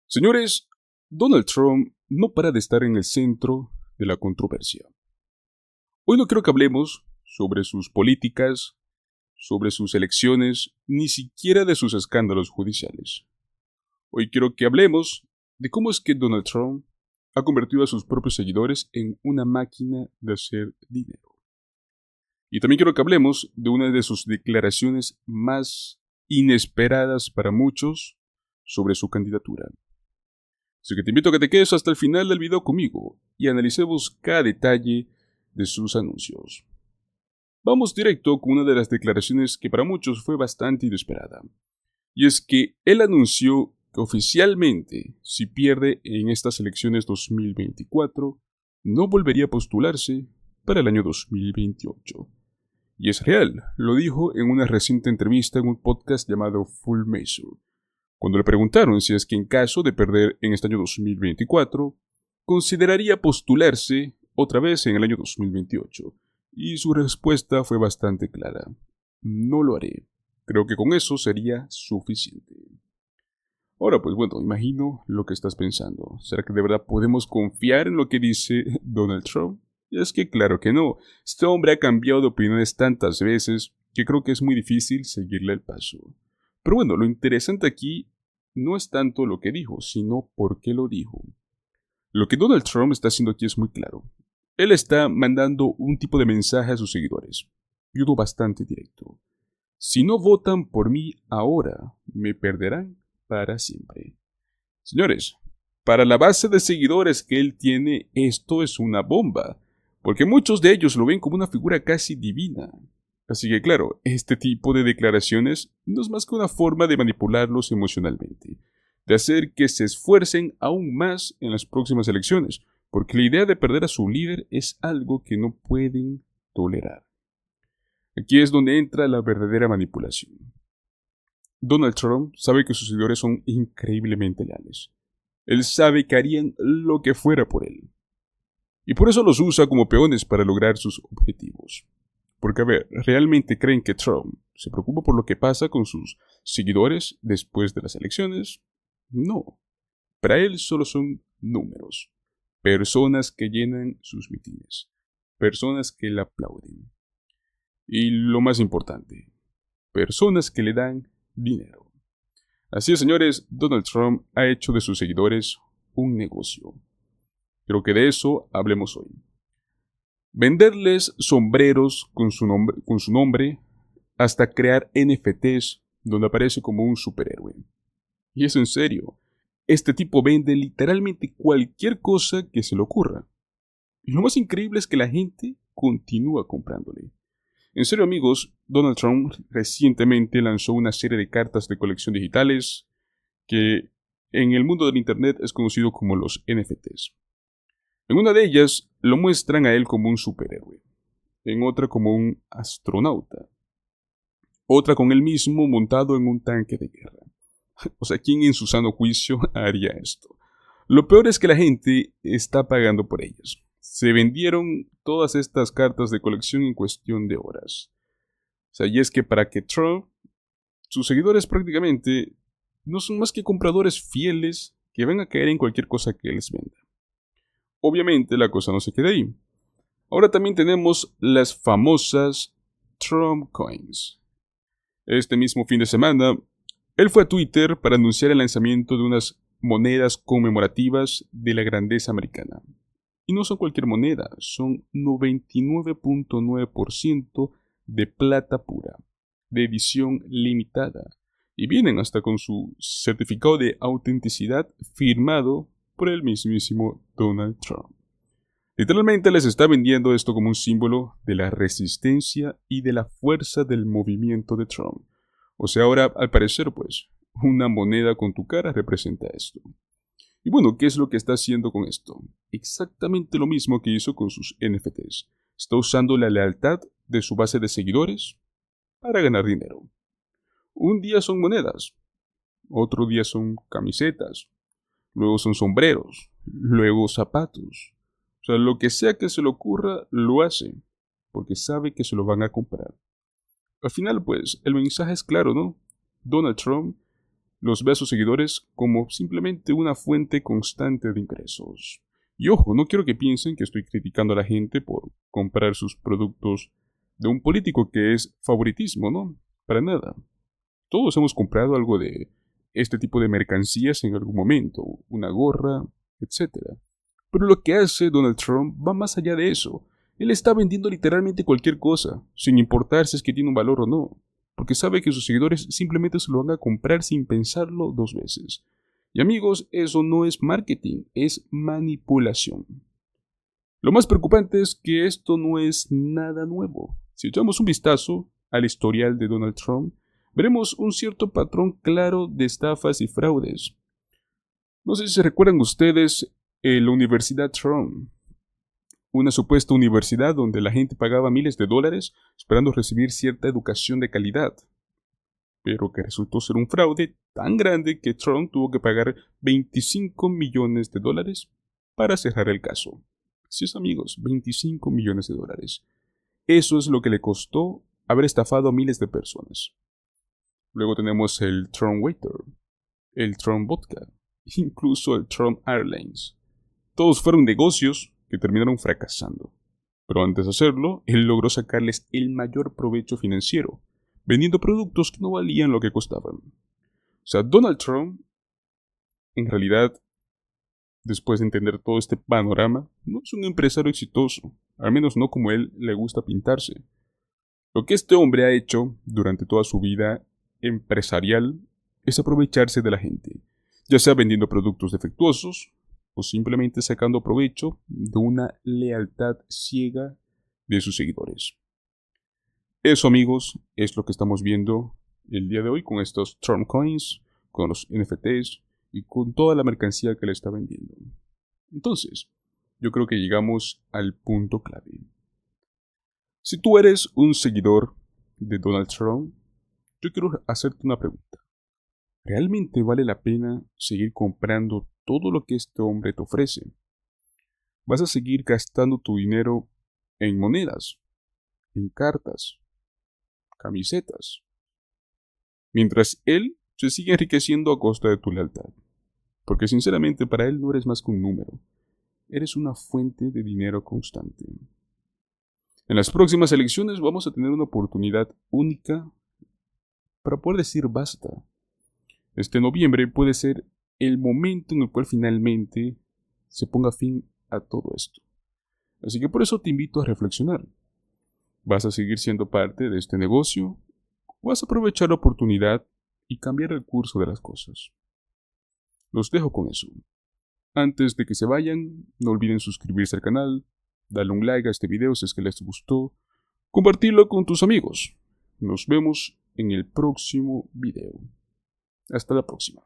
Señores, Donald Trump no para de estar en el centro de la controversia. Hoy no quiero que hablemos sobre sus políticas, sobre sus elecciones, ni siquiera de sus escándalos judiciales. Hoy quiero que hablemos de cómo es que Donald Trump ha convertido a sus propios seguidores en una máquina de hacer dinero. Y también quiero que hablemos de una de sus declaraciones más inesperadas para muchos sobre su candidatura. Así que te invito a que te quedes hasta el final del video conmigo y analicemos cada detalle de sus anuncios. Vamos directo con una de las declaraciones que para muchos fue bastante inesperada. Y es que él anunció que oficialmente, si pierde en estas elecciones 2024, no volvería a postularse para el año 2028. Y es real, lo dijo en una reciente entrevista en un podcast llamado Full Measure. Cuando le preguntaron si es que en caso de perder en este año 2024, consideraría postularse otra vez en el año 2028, y su respuesta fue bastante clara: no lo haré, creo que con eso sería suficiente. Ahora pues bueno, imagino lo que estás pensando. ¿Será que de verdad podemos confiar en lo que dice Donald Trump? Y es que claro que no, este hombre ha cambiado de opiniones tantas veces que creo que es muy difícil seguirle el paso. Pero bueno, lo interesante aquí no es tanto lo que dijo, sino por qué lo dijo. Lo que Donald Trump está haciendo aquí es muy claro. Él está mandando un tipo de mensaje a sus seguidores, y uno bastante directo. Si no votan por mí ahora, me perderán para siempre. Señores, para la base de seguidores que él tiene, esto es una bomba, porque muchos de ellos lo ven como una figura casi divina. Así que claro, este tipo de declaraciones no es más que una forma de manipularlos emocionalmente, de hacer que se esfuercen aún más en las próximas elecciones, porque la idea de perder a su líder es algo que no pueden tolerar. Aquí es donde entra la verdadera manipulación. Donald Trump sabe que sus seguidores son increíblemente leales. Él sabe que harían lo que fuera por él. Y por eso los usa como peones para lograr sus objetivos. Porque, a ver, ¿realmente creen que Trump se preocupa por lo que pasa con sus seguidores después de las elecciones? No. Para él solo son números. Personas que llenan sus mítines. Personas que le aplauden. Y lo más importante, personas que le dan dinero. Así es, señores, Donald Trump ha hecho de sus seguidores un negocio. Creo que de eso hablemos hoy. Venderles sombreros con su nombre hasta crear NFTs donde aparece como un superhéroe. Y eso en serio. Este tipo vende literalmente cualquier cosa que se le ocurra. Y lo más increíble es que la gente continúa comprándole. En serio, amigos, Donald Trump recientemente lanzó una serie de cartas de colección digitales que en el mundo del Internet es conocido como los NFTs. En una de ellas lo muestran a él como un superhéroe, en otra como un astronauta, otra con él mismo montado en un tanque de guerra. O sea, ¿quién en su sano juicio haría esto? Lo peor es que la gente está pagando por ellas. Se vendieron todas estas cartas de colección en cuestión de horas. O sea, y es que para que Trump, sus seguidores prácticamente no son más que compradores fieles que van a caer en cualquier cosa que les venda. Obviamente la cosa no se queda ahí. Ahora también tenemos las famosas Trump Coins. Este mismo fin de semana, él fue a Twitter para anunciar el lanzamiento de unas monedas conmemorativas de la grandeza americana. Y no son cualquier moneda, son 99.9% de plata pura, de edición limitada, y vienen hasta con su certificado de autenticidad firmado por el mismísimo Donald Trump. Literalmente les está vendiendo esto como un símbolo de la resistencia y de la fuerza del movimiento de Trump. O sea, ahora, al parecer, pues, una moneda con tu cara representa esto. Y bueno, ¿qué es lo que está haciendo con esto? Exactamente lo mismo que hizo con sus NFTs. Está usando la lealtad de su base de seguidores para ganar dinero. Un día son monedas, otro día son camisetas, luego son sombreros, luego zapatos. O sea, lo que sea que se le ocurra, lo hace, porque sabe que se lo van a comprar. Al final, pues, el mensaje es claro, ¿no? Donald Trump los ve a sus seguidores como simplemente una fuente constante de ingresos. Y ojo, no quiero que piensen que estoy criticando a la gente por comprar sus productos de un político, que es favoritismo, ¿no? Para nada. Todos hemos comprado algo de este tipo de mercancías en algún momento, una gorra, etc. Pero lo que hace Donald Trump va más allá de eso. Él está vendiendo literalmente cualquier cosa, sin importar si es que tiene un valor o no, porque sabe que sus seguidores simplemente se lo van a comprar sin pensarlo dos veces. Y amigos, eso no es marketing, es manipulación. Lo más preocupante es que esto no es nada nuevo. Si echamos un vistazo al historial de Donald Trump, veremos un cierto patrón claro de estafas y fraudes. No sé si se recuerdan ustedes la Universidad Trump, una supuesta universidad donde la gente pagaba miles de dólares esperando recibir cierta educación de calidad, pero que resultó ser un fraude tan grande que Trump tuvo que pagar 25 millones de dólares para cerrar el caso. Sí, amigos, 25 millones de dólares. Eso es lo que le costó haber estafado a miles de personas. Luego tenemos el Trump Waiter, el Trump Vodka, incluso el Trump Airlines. Todos fueron negocios que terminaron fracasando. Pero antes de hacerlo, él logró sacarles el mayor provecho financiero, vendiendo productos que no valían lo que costaban. O sea, Donald Trump, en realidad, después de entender todo este panorama, no es un empresario exitoso, al menos no como él le gusta pintarse. Lo que este hombre ha hecho durante toda su vida empresarial es aprovecharse de la gente, ya sea vendiendo productos defectuosos o simplemente sacando provecho de una lealtad ciega de sus seguidores. Eso, amigos, es lo que estamos viendo el día de hoy con estos Trump Coins, con los NFTs y con toda la mercancía que le está vendiendo. Entonces, yo creo que llegamos al punto clave. Si tú eres un seguidor de Donald Trump, yo quiero hacerte una pregunta. ¿Realmente vale la pena seguir comprando todo lo que este hombre te ofrece? ¿Vas a seguir gastando tu dinero en monedas, en cartas, camisetas, mientras él se sigue enriqueciendo a costa de tu lealtad? Porque sinceramente para él no eres más que un número, eres una fuente de dinero constante. En las próximas elecciones vamos a tener una oportunidad única para poder decir basta. Este noviembre puede ser el momento en el cual finalmente se ponga fin a todo esto. Así que por eso te invito a reflexionar. ¿Vas a seguir siendo parte de este negocio? ¿O vas a aprovechar la oportunidad y cambiar el curso de las cosas? Los dejo con eso. Antes de que se vayan, no olviden suscribirse al canal, darle un like a este video si es que les gustó, compartirlo con tus amigos. Nos vemos en el próximo video. Hasta la próxima.